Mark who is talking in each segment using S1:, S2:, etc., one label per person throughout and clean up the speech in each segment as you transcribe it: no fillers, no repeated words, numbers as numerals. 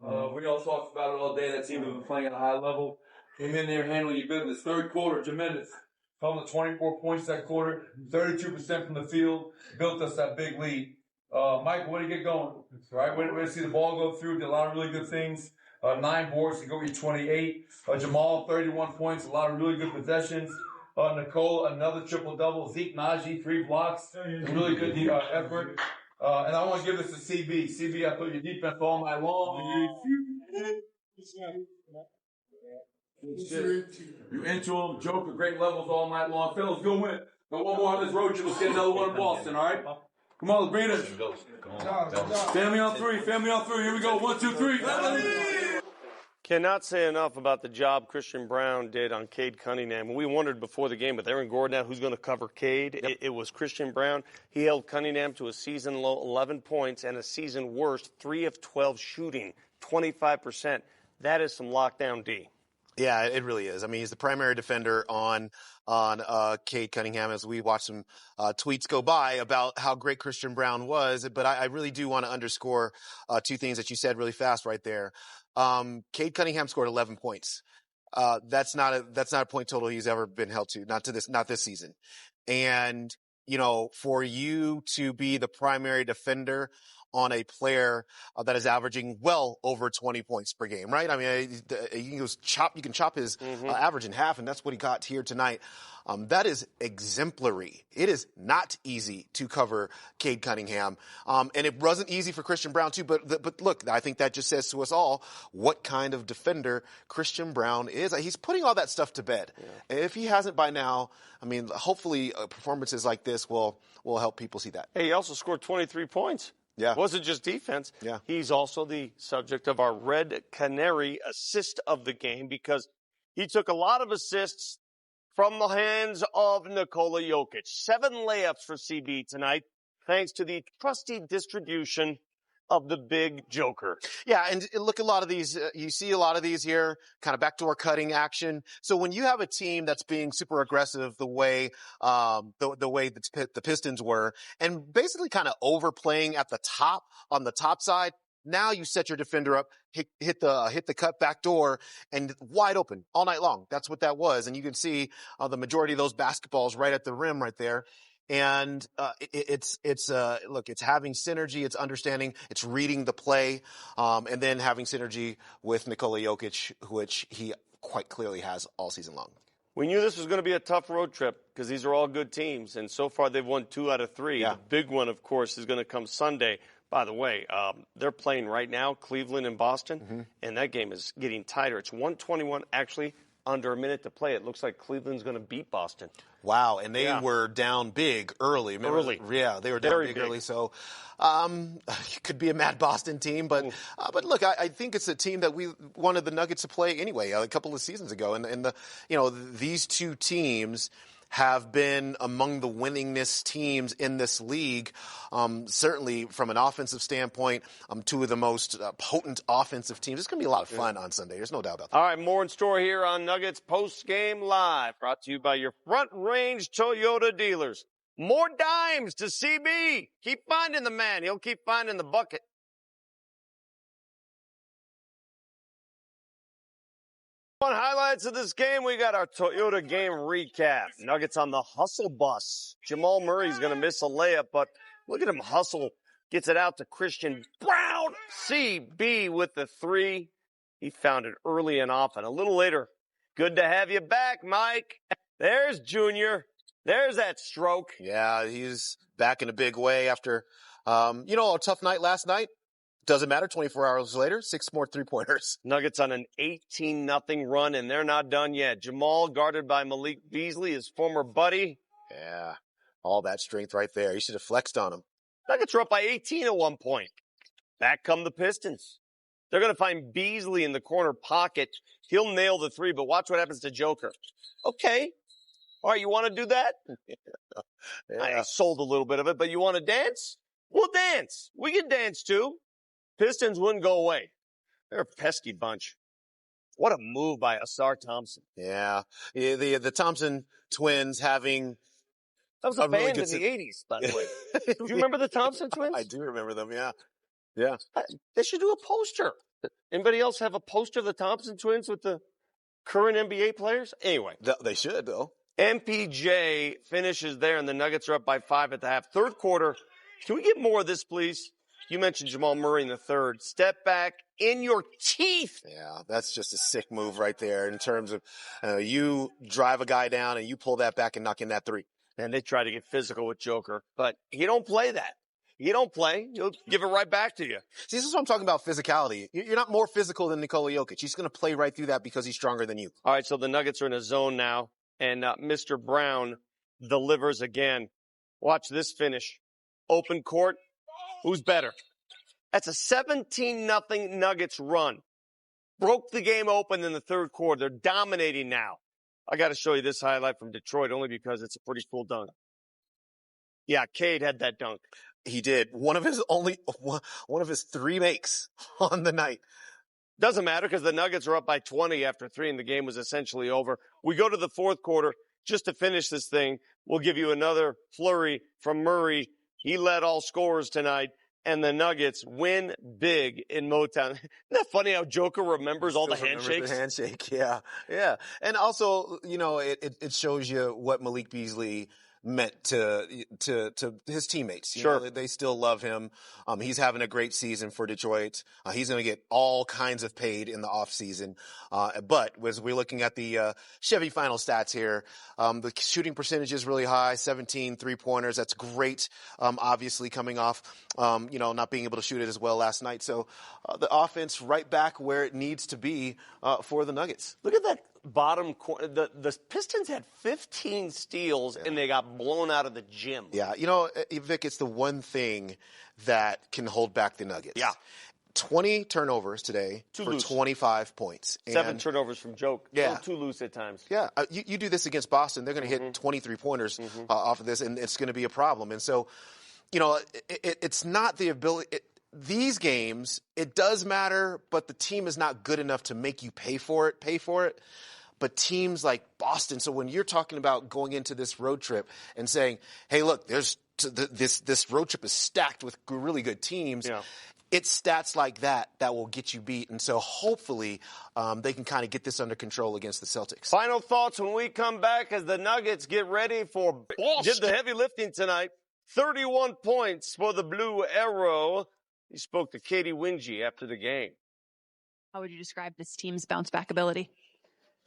S1: We all talked about it all day. That team has been playing at a high level. Came in there, handling your business. Third quarter, tremendous. Held to 24 points that quarter, 32% from the field, built us that big lead. Michael, where do you get going? Right, where to see the ball go through, did a lot of really good things. 9 boards to go get 28. Jamal, 31 points, a lot of really good possessions. Nikola, another triple-double. Zeke, Najee, 3 blocks. Really good effort. And I want to give this to CB. CB, I thought your defense all night long. You into him, Joker, great levels all night long. Fellas, go win. Got one more on this road trip. Let's get another one in Boston, all right? Come on, let's bring it. Family on 3, family on 3. Here we go. 1, 2, 3.
S2: Cannot say enough about the job Christian Brown did on Cade Cunningham. We wondered before the game with Aaron Gordon out who's going to cover Cade. It was Christian Brown. He held Cunningham to a season low 11 points and a season worst 3 of 12 shooting, 25%. That is some lockdown D.
S3: Yeah, it really is. I mean, he's the primary defender on Cade Cunningham as we watch some tweets go by about how great Christian Brown was. But I really do want to underscore 2 things that you said really fast right there. Cade Cunningham scored 11 points. That's not a point total he's ever been held to, not this season. And, you know, for you to be the primary defender on a player that is averaging well over 20 points per game, right? I mean, you can chop his average in half, and that's what he got here tonight. That is exemplary. It is not easy to cover Cade Cunningham. And it wasn't easy for Christian Brown too, but look, I think that just says to us all what kind of defender Christian Brown is. He's putting all that stuff to bed. Yeah. If he hasn't by now, I mean, hopefully performances like this will help people see that.
S2: Hey, he also scored 23 points.
S3: Yeah.
S2: It wasn't just defense.
S3: Yeah.
S2: He's also the subject of our Red Canary assist of the game because he took a lot of assists from the hands of Nikola Jokic. 7 layups for CB tonight, thanks to the trusty distribution of the big Joker.
S3: Yeah, and look, a lot of these, you see a lot of these here, kind of backdoor cutting action. So when you have a team that's being super aggressive the way the Pistons were, and basically kind of overplaying at the top, on the top side, now you set your defender up, hit the cut back door, and wide open all night long. That's what that was. And you can see the majority of those basketballs right at the rim right there. And it's having synergy, it's understanding, it's reading the play, and then having synergy with Nikola Jokic, which he quite clearly has all season long.
S2: We knew this was going to be a tough road trip because these are all good teams, and so far they've won 2 out of 3. Yeah. The big one, of course, is going to come Sunday. By the way, they're playing right now, Cleveland and Boston, and that game is getting tighter. It's 1:21, actually, under a minute to play. It looks like Cleveland's going to beat Boston.
S3: Wow, and they were down big early.
S2: Early.
S3: Yeah, they were down big early. So it could be a mad Boston team. But look, I think it's a team that we wanted the Nuggets to play anyway a couple of seasons ago. And these 2 teams have been among the winningest teams in this league, certainly from an offensive standpoint, 2 of the most potent offensive teams. It's going to be a lot of fun on Sunday. There's no doubt about that.
S2: All right, more in store here on Nuggets Post Game Live, brought to you by your Front Range Toyota dealers. More dimes to CB. Keep finding the man. He'll keep finding the bucket. On highlights of this game, we got our Toyota game recap. Nuggets on the hustle bus. Jamal Murray's going to miss a layup, but look at him hustle. Gets it out to Christian Brown. CB with the 3. He found it early and often. A little later, good to have you back, Mike. There's Junior. There's that stroke.
S3: Yeah, he's back in a big way after, a tough night last night. Doesn't matter. 24 hours later, 6 more 3-pointers.
S2: Nuggets on an 18-0 run, and they're not done yet. Jamal guarded by Malik Beasley, his former buddy.
S3: Yeah, all that strength right there. You should have flexed on him.
S2: Nuggets are up by 18 at one point. Back come the Pistons. They're going to find Beasley in the corner pocket. He'll nail the 3, but watch what happens to Joker. Okay. All right, you want to do that? I sold a little bit of it, but you want to dance? We'll dance. We can dance too. Pistons wouldn't go away. They're a pesky bunch. What a move by Asar Thompson.
S3: Yeah. The Thompson twins having...
S2: That was a band in the 80s, by the way. Do you remember the Thompson twins?
S3: I do remember them, yeah. Yeah.
S2: They should do a poster. Anybody else have a poster of the Thompson twins with the current NBA players? Anyway.
S3: They should, though.
S2: MPJ finishes there, and the Nuggets are up by 5 at the half. Third quarter. Can we get more of this, please? You mentioned Jamal Murray in the third. Step back in your teeth.
S3: Yeah, that's just a sick move right there in terms of you drive a guy down and you pull that back and knock in that three.
S2: And they try to get physical with Joker, but he don't play that. You don't play, he'll give it right back to you.
S3: See, this is what I'm talking about, physicality. You're not more physical than Nikola Jokic. He's going to play right through that because he's stronger than you.
S2: All right, so the Nuggets are in a zone now, and Mr. Brown delivers again. Watch this finish. Open court. Who's better? That's a 17-0 Nuggets run. Broke the game open in the third quarter. They're dominating now. I got to show you this highlight from Detroit only because it's a pretty cool dunk. Yeah, Cade had that dunk.
S3: He did. One of his 3 makes on the night.
S2: Doesn't matter because the Nuggets are up by 20 after 3 and the game was essentially over. We go to the fourth quarter. Just to finish this thing, we'll give you another flurry from Murray. He led all scorers tonight, and the Nuggets win big in Motown. Isn't that funny how Joker remembers all the handshakes?
S3: The handshake, yeah. Yeah. And also, it shows you what Malik Beasley meant to his teammates. You know, they still love him. He's having a great season for Detroit. He's going to get all kinds of paid in the off season. But as we're looking at the Chevy final stats here, the shooting percentage is really high, 17 3-pointers. That's great. Obviously coming off, not being able to shoot it as well last night. So the offense right back where it needs to be for the Nuggets.
S2: Look at that bottom corner. The Pistons had 15 steals and they got blown out of the gym.
S3: Yeah. Vic, it's the one thing that can hold back the Nuggets.
S2: Yeah.
S3: 20 turnovers today for
S2: loose.
S3: 25 points.
S2: 7 turnovers from Joke.
S3: Yeah.
S2: Too loose at times.
S3: Yeah. You do this against Boston, they're going to hit 23 pointers off of this, and it's going to be a problem. And so, it's not the ability. These games, it does matter, but the team is not good enough to make you pay for it. But teams like Boston, so when you're talking about going into this road trip and saying, hey, look, this road trip is stacked with really good teams. Yeah. It's stats like that will get you beat. And so hopefully they can kind of get this under control against the Celtics.
S2: Final thoughts when we come back as the Nuggets get ready for did the heavy lifting tonight. 31 points for the Blue Arrow. He spoke to Katie Wingy after the game.
S4: How would you describe this team's bounce back ability?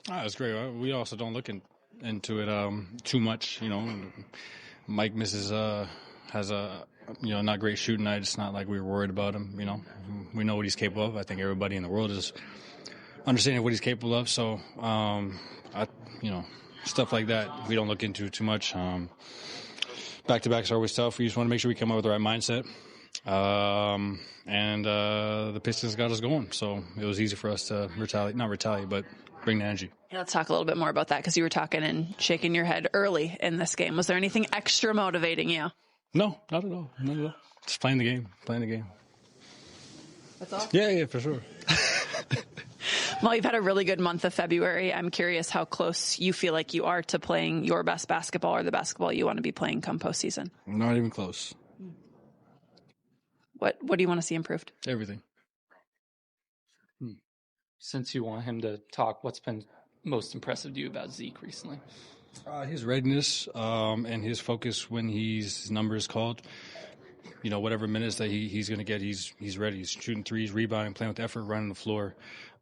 S5: It's great. We also don't look into it too much. Mike has a not great shooting night. It's not like we were worried about him. We know what he's capable of. I think everybody in the world is understanding what he's capable of. So, stuff like that we don't look into too much. Back-to-backs are always tough. We just want to make sure we come up with the right mindset. And the Pistons got us going. So it was easy for us to not retaliate, but bring the energy.
S4: Yeah, let's talk a little bit more about that because you were talking and shaking your head early in this game. Was there anything extra motivating you?
S5: No, not at all. Not at all. Just playing the game.
S4: That's all?
S5: Yeah, for sure.
S4: Well, you've had a really good month of February. I'm curious how close you feel like you are to playing your best basketball or the basketball you want to be playing come postseason.
S5: Not even close.
S4: What do you want to see improved?
S5: Everything.
S6: Since you want him to talk, what's been most impressive to you about Zeke recently?
S5: His readiness and his focus when his number is called. Whatever minutes that he's going to get, he's ready. He's shooting threes, rebounding, playing with effort, running the floor.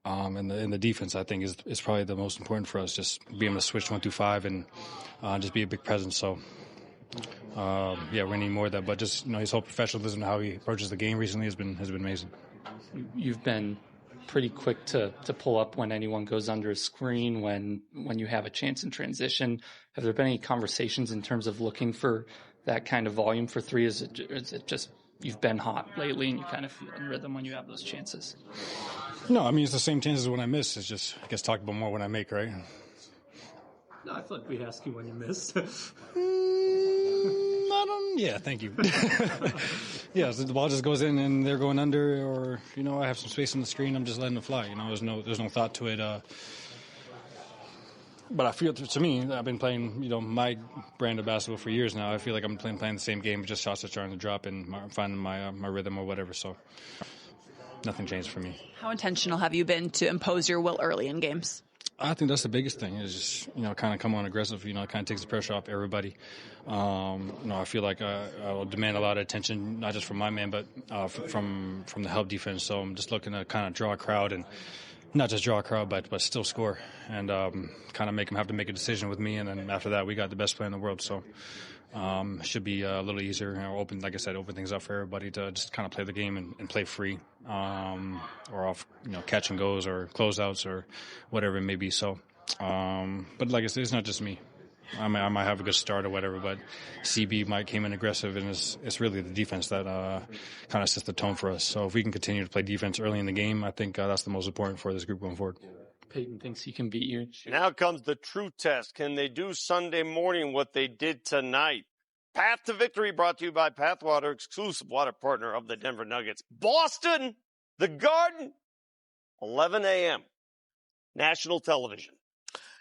S5: And the defense, I think, is probably the most important for us. Just being able to switch 1 through 5 and just be a big presence. So, we need more of that. But just his whole professionalism, how he approaches the game recently has been amazing.
S6: You've been pretty quick to pull up when anyone goes under a screen, when you have a chance in transition. Have there been any conversations in terms of looking for that kind of volume for three? Is it just you've been hot lately and you kind of feel in rhythm when you have those chances?
S5: No, it's the same chances when I miss. It's just, I guess, talk about more when I make, right?
S6: No, I feel like we ask you when you miss.
S5: Yeah, thank you. Yeah, so the ball just goes in and they're going under, or I have some space on the screen. I'm just letting it fly. There's no thought to it. But I feel, to me, I've been playing, my brand of basketball for years now. I feel like I'm playing the same game, just shots are starting to drop and finding my rhythm or whatever. So nothing changed for me.
S4: How intentional have you been to impose your will early in games?
S5: I think that's the biggest thing is just, kind of come on aggressive. It kind of takes the pressure off everybody. I feel like I'll demand a lot of attention, not just from my man, but from the help defense. So I'm just looking to kind of draw a crowd and not just draw a crowd, but still score and kind of make them have to make a decision with me. And then after that, we got the best player in the world. So should be a little easier. Open, like I said, open things up for everybody to just kind of play the game and play free or off, catch and goes or closeouts or whatever it may be. So, but like I said, it's not just me. I might have a good start or whatever, but CB might came in aggressive, and it's really the defense that kind of sets the tone for us. So if we can continue to play defense early in the game, I think that's the most important for this group going forward.
S6: Peyton thinks he can beat you.
S2: Now comes the true test. Can they do Sunday morning what they did tonight? Path to Victory brought to you by Pathwater, exclusive water partner of the Denver Nuggets. Boston, the Garden, 11 a.m. National television.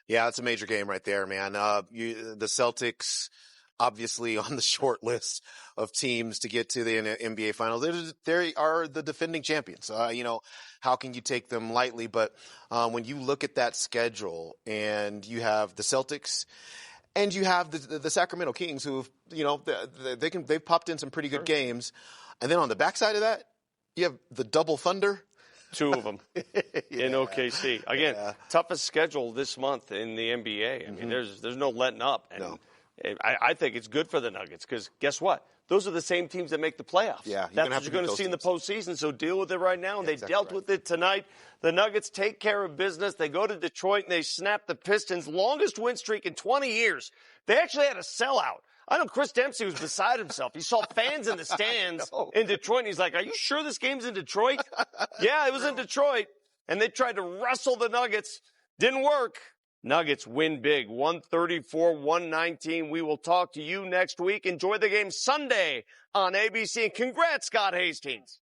S3: Yeah, it's a major game right there, man. The Celtics, obviously on the short list of teams to get to the NBA Finals. They are the defending champions. How can you take them lightly? But when you look at that schedule and you have the Celtics and you have the Sacramento Kings, who they've popped in some pretty good games, and then on the backside of that, you have the Double Thunder.
S2: Two of them in OKC. Again, toughest schedule this month in the NBA. I mean, there's no letting up. And
S3: no.
S2: I think it's good for the Nuggets because guess what? Those are the same teams that make the playoffs.
S3: Yeah,
S2: that's what you're going to see in the postseason, so deal with it right now. And they dealt with it tonight. The Nuggets take care of business. They go to Detroit, and they snap the Pistons' longest win streak in 20 years. They actually had a sellout. I know Chris Dempsey was beside himself. He saw fans in the stands in Detroit, and he's like, are you sure this game's in Detroit? Yeah, it was in Detroit. And they tried to wrestle the Nuggets. Didn't work. Nuggets win big, 134-119. We will talk to you next week. Enjoy the game Sunday on ABC. And congrats, Scott Hastings.